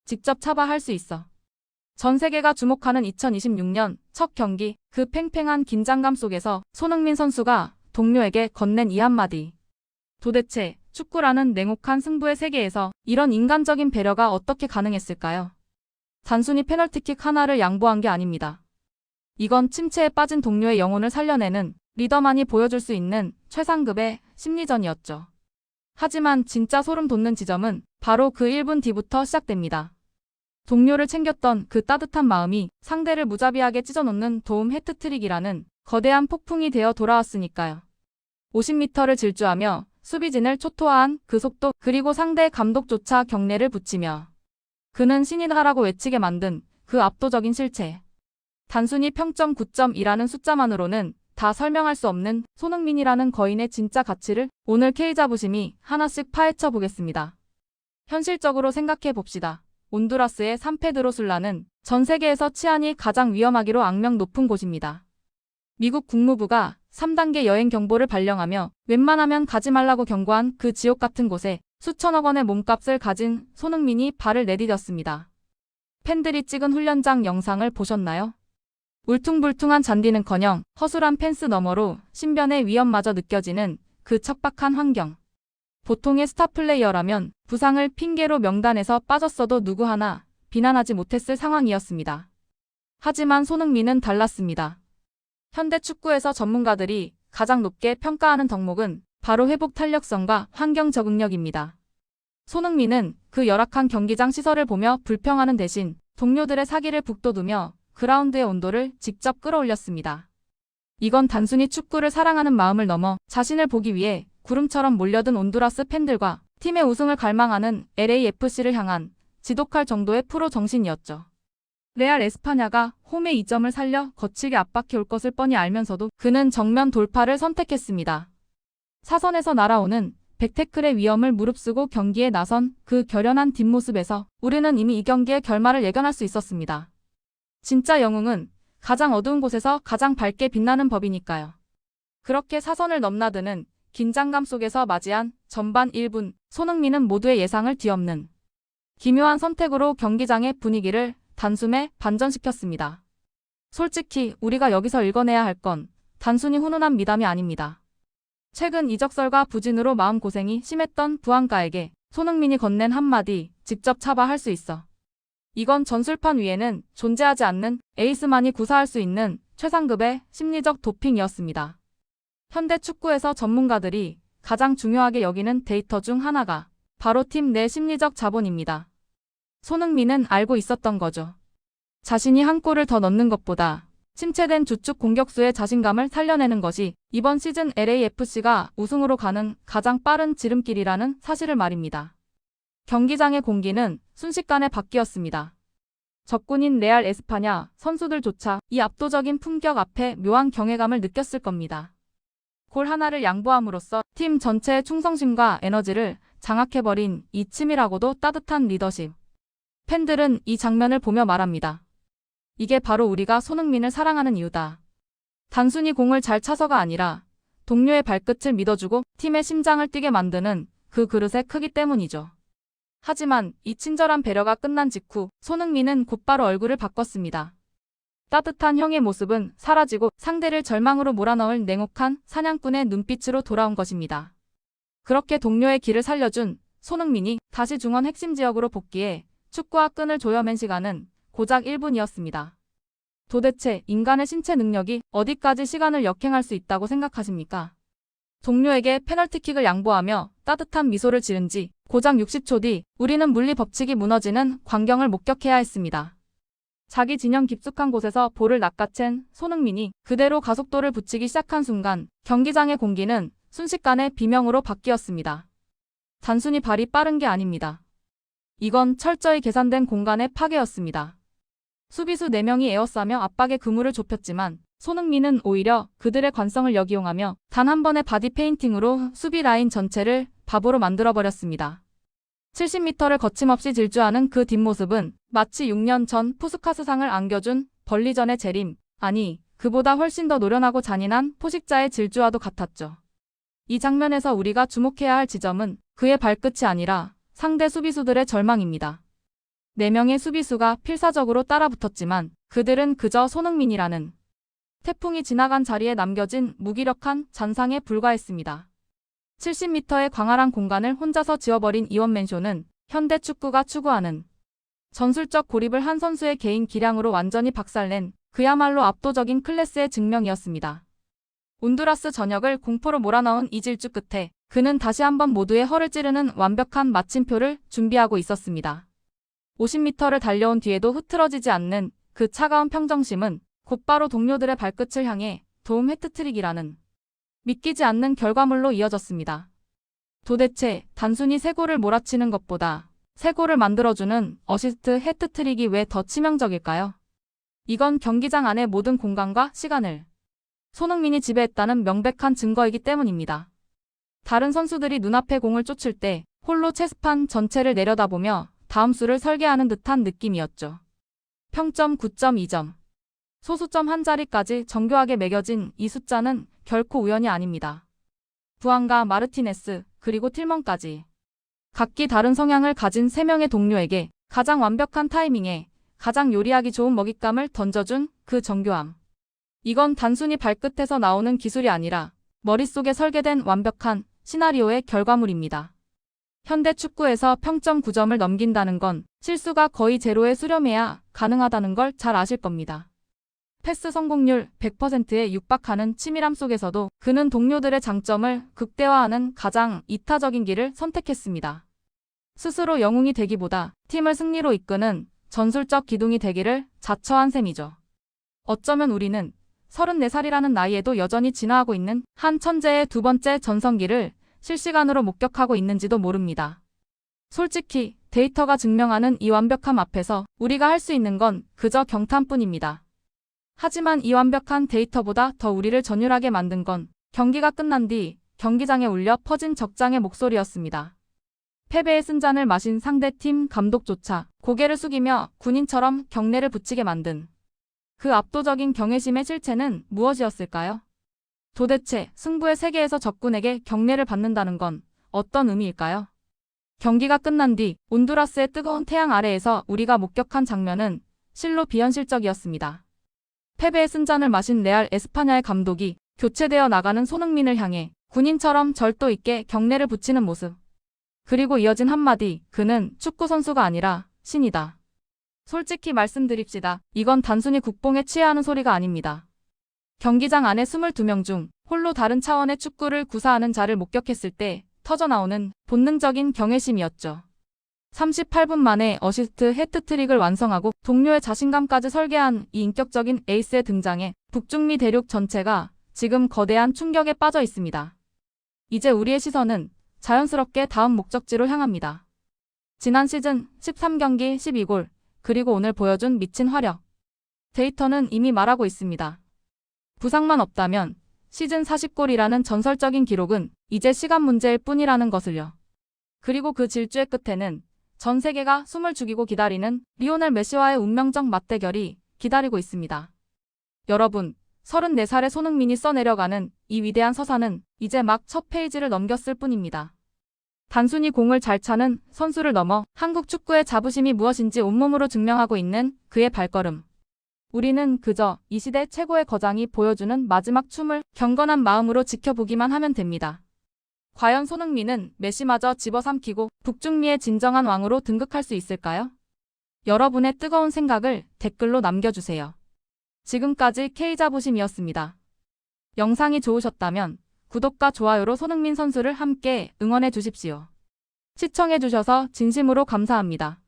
직접 차봐할 수 있어. 전 세계가 주목하는 2026년 첫 경기, 그 팽팽한 긴장감 속에서 손흥민 선수가 동료에게 건넨 이 한마디. 도대체 축구라는 냉혹한 승부의 세계에서 이런 인간적인 배려가 어떻게 가능했을까요? 단순히 페널티킥 하나를 양보한 게 아닙니다. 이건 침체에 빠진 동료의 영혼을 살려내는 리더만이 보여줄 수 있는 최상급의 심리전이었죠. 하지만 진짜 소름 돋는 지점은 바로 그 1분 뒤부터 시작됩니다. 동료를 챙겼던 그 따뜻한 마음이 상대를 무자비하게 찢어놓는 도움 해트트릭이라는 거대한 폭풍이 되어 돌아왔으니까요. 50m를 질주하며 수비진을 초토화한 그 속도, 그리고 상대 감독조차 경례를 붙이며 그는 신이다라고 외치게 만든 그 압도적인 실체. 단순히 평점 9.2라는 숫자만으로는 다 설명할 수 없는 손흥민이라는 거인의 진짜 가치를 오늘 K자부심이 하나씩 파헤쳐 보겠습니다. 현실적으로 생각해 봅시다. 온두라스의 산페드로술라는 전 세계에서 치안이 가장 위험하기로 악명 높은 곳입니다. 미국 국무부가 3단계 여행 경보를 발령하며 웬만하면 가지 말라고 경고한 그 지옥 같은 곳에 수천억 원의 몸값을 가진 손흥민이 발을 내디뎠습니다. 팬들이 찍은 훈련장 영상을 보셨나요? 울퉁불퉁한 잔디는커녕 허술한 펜스 너머로 신변의 위험마저 느껴지는 그 척박한 환경. 보통의 스타 플레이어라면 부상을 핑계로 명단에서 빠졌어도 누구 하나 비난하지 못했을 상황이었습니다. 하지만 손흥민은 달랐습니다. 현대 축구에서 전문가들이 가장 높게 평가하는 덕목은 바로 회복 탄력성과 환경 적응력입니다. 손흥민은 그 열악한 경기장 시설을 보며 불평하는 대신 동료들의 사기를 북돋우며 그라운드의 온도를 직접 끌어올렸습니다. 이건 단순히 축구를 사랑하는 마음을 넘어 자신을 보기 위해 구름처럼 몰려든 온두라스 팬들과 팀의 우승을 갈망하는 LAFC를 향한 지독할 정도의 프로 정신이었죠. 레알 에스파냐가 홈의 2점을 살려 거칠게 압박해 올 것을 뻔히 알면서도 그는 정면 돌파를 선택했습니다. 사선에서 날아오는 백태클의 위험을 무릅쓰고 경기에 나선 그 결연한 뒷모습에서 우리는 이미 이 경기의 결말을 예견할 수 있었습니다. 진짜 영웅은 가장 어두운 곳에서 가장 밝게 빛나는 법이니까요. 그렇게 사선을 넘나드는 긴장감 속에서 맞이한 전반 1분, 손흥민은 모두의 예상을 뒤엎는 기묘한 선택으로 경기장의 분위기를 단숨에 반전시켰습니다. 솔직히 우리가 여기서 읽어내야 할 건 단순히 훈훈한 미담이 아닙니다. 최근 이적설과 부진으로 마음고생이 심했던 부안가에게 손흥민이 건넨 한마디, 직접 차봐 할 수 있어. 이건 전술판 위에는 존재하지 않는 에이스만이 구사할 수 있는 최상급의 심리적 도핑이었습니다. 현대 축구에서 전문가들이 가장 중요하게 여기는 데이터 중 하나가 바로 팀 내 심리적 자본입니다. 손흥민은 알고 있었던 거죠. 자신이 한 골을 더 넣는 것보다 침체된 주축 공격수의 자신감을 살려내는 것이 이번 시즌 LAFC가 우승으로 가는 가장 빠른 지름길이라는 사실을 말입니다. 경기장의 공기는 순식간에 바뀌었습니다. 적군인 레알 에스파냐 선수들조차 이 압도적인 품격 앞에 묘한 경외감을 느꼈을 겁니다. 골 하나를 양보함으로써 팀 전체의 충성심과 에너지를 장악해버린 이 치밀하고도 따뜻한 리더십. 팬들은 이 장면을 보며 말합니다. 이게 바로 우리가 손흥민을 사랑하는 이유다. 단순히 공을 잘 차서가 아니라 동료의 발끝을 믿어주고 팀의 심장을 뛰게 만드는 그 그릇의 크기 때문이죠. 하지만 이 친절한 배려가 끝난 직후 손흥민은 곧바로 얼굴을 바꿨습니다. 따뜻한 형의 모습은 사라지고 상대를 절망으로 몰아넣을 냉혹한 사냥꾼의 눈빛으로 돌아온 것입니다. 그렇게 동료의 길을 살려준 손흥민이 다시 중원 핵심 지역으로 복귀해 축구와 끈을 조여맨 시간은 고작 1분이었습니다. 도대체 인간의 신체 능력이 어디까지 시간을 역행할 수 있다고 생각하십니까? 동료에게 페널티킥을 양보하며 따뜻한 미소를 지은 지 고작 60초 뒤 우리는 물리 법칙이 무너지는 광경을 목격해야 했습니다. 자기 진영 깊숙한 곳에서 볼을 낚아챈 손흥민이 그대로 가속도를 붙이기 시작한 순간 경기장의 공기는 순식간에 비명으로 바뀌었습니다. 단순히 발이 빠른 게 아닙니다. 이건 철저히 계산된 공간의 파괴였습니다. 수비수 4명이 에워싸며 압박의 그물을 좁혔지만 손흥민은 오히려 그들의 관성을 역이용하며 단 한 번의 바디 페인팅으로 수비 라인 전체를 바보로 만들어버렸습니다. 70m를 거침없이 질주하는 그 뒷모습은 마치 6년 전 푸스카스상을 안겨준 벌리전의 재림, 아니 그보다 훨씬 더 노련하고 잔인한 포식자의 질주와도 같았죠. 이 장면에서 우리가 주목해야 할 지점은 그의 발끝이 아니라 상대 수비수들의 절망입니다. 4명의 수비수가 필사적으로 따라붙었지만 그들은 그저 손흥민이라는 태풍이 지나간 자리에 남겨진 무기력한 잔상에 불과했습니다. 70m의 광활한 공간을 혼자서 지워버린 이원맨쇼는 현대 축구가 추구하는 전술적 고립을 한 선수의 개인 기량으로 완전히 박살낸 그야말로 압도적인 클래스의 증명이었습니다. 온두라스 전역을 공포로 몰아넣은 이 질주 끝에 그는 다시 한번 모두의 허를 찌르는 완벽한 마침표를 준비하고 있었습니다. 50m를 달려온 뒤에도 흐트러지지 않는 그 차가운 평정심은 곧바로 동료들의 발끝을 향해 도움 해트트릭이라는 믿기지 않는 결과물로 이어졌습니다. 도대체 단순히 세 골을 몰아치는 것보다 세 골을 만들어주는 어시스트 해트트릭이 왜 더 치명적일까요? 이건 경기장 안의 모든 공간과 시간을 손흥민이 지배했다는 명백한 증거이기 때문입니다. 다른 선수들이 눈앞에 공을 쫓을 때 홀로 체스판 전체를 내려다보며 다음 수를 설계하는 듯한 느낌이었죠. 평점 9.2점. 소수점 한 자리까지 정교하게 매겨진 이 숫자는 결코 우연이 아닙니다. 부안과 마르티네스 그리고 틸먼까지 각기 다른 성향을 가진 3명의 동료에게 가장 완벽한 타이밍에 가장 요리하기 좋은 먹잇감을 던져준 그 정교함. 이건 단순히 발끝에서 나오는 기술이 아니라 머릿속에 설계된 완벽한 시나리오의 결과물입니다. 현대 축구에서 평점 9점을 넘긴다는 건 실수가 거의 제로에 수렴해야 가능하다는 걸 잘 아실 겁니다. 패스 성공률 100%에 육박하는 치밀함 속에서도 그는 동료들의 장점을 극대화하는 가장 이타적인 길을 선택했습니다. 스스로 영웅이 되기보다 팀을 승리로 이끄는 전술적 기둥이 되기를 자처한 셈이죠. 어쩌면 우리는 34살이라는 나이에도 여전히 진화하고 있는 한 천재의 두 번째 전성기를 실시간으로 목격하고 있는지도 모릅니다. 솔직히 데이터가 증명하는 이 완벽함 앞에서 우리가 할 수 있는 건 그저 경탄뿐입니다. 하지만 이 완벽한 데이터보다 더 우리를 전율하게 만든 건 경기가 끝난 뒤 경기장에 울려 퍼진 적장의 목소리였습니다. 패배의 쓴잔을 마신 상대팀 감독조차 고개를 숙이며 군인처럼 경례를 붙이게 만든 그 압도적인 경외심의 실체는 무엇이었을까요? 도대체 승부의 세계에서 적군에게 경례를 받는다는 건 어떤 의미일까요? 경기가 끝난 뒤 온두라스의 뜨거운 태양 아래에서 우리가 목격한 장면은 실로 비현실적이었습니다. 패배의 쓴잔을 마신 레알 에스파냐의 감독이 교체되어 나가는 손흥민을 향해 군인처럼 절도 있게 경례를 붙이는 모습. 그리고 이어진 한마디, 그는 축구 선수가 아니라 신이다. 솔직히 말씀드립시다. 이건 단순히 국뽕에 취해하는 소리가 아닙니다. 경기장 안에 22명 중 홀로 다른 차원의 축구를 구사하는 자를 목격했을 때 터져나오는 본능적인 경외심이었죠. 38분 만에 어시스트 해트트릭을 완성하고 동료의 자신감까지 설계한 이 인격적인 에이스의 등장에 북중미 대륙 전체가 지금 거대한 충격에 빠져 있습니다. 이제 우리의 시선은 자연스럽게 다음 목적지로 향합니다. 지난 시즌 13경기 12골, 그리고 오늘 보여준 미친 화력. 데이터는 이미 말하고 있습니다. 부상만 없다면 시즌 40골이라는 전설적인 기록은 이제 시간 문제일 뿐이라는 것을요. 그리고 그 질주의 끝에는 전 세계가 숨을 죽이고 기다리는 리오넬 메시와의 운명적 맞대결이 기다리고 있습니다. 여러분, 34살의 손흥민이 써내려가는 이 위대한 서사는 이제 막 첫 페이지를 넘겼을 뿐입니다. 단순히 공을 잘 차는 선수를 넘어 한국 축구의 자부심이 무엇인지 온몸으로 증명하고 있는 그의 발걸음. 우리는 그저 이 시대 최고의 거장이 보여주는 마지막 춤을 경건한 마음으로 지켜보기만 하면 됩니다. 과연 손흥민은 메시마저 집어삼키고 북중미의 진정한 왕으로 등극할 수 있을까요? 여러분의 뜨거운 생각을 댓글로 남겨주세요. 지금까지 K자부심이었습니다. 영상이 좋으셨다면 구독과 좋아요로 손흥민 선수를 함께 응원해 주십시오. 시청해 주셔서 진심으로 감사합니다.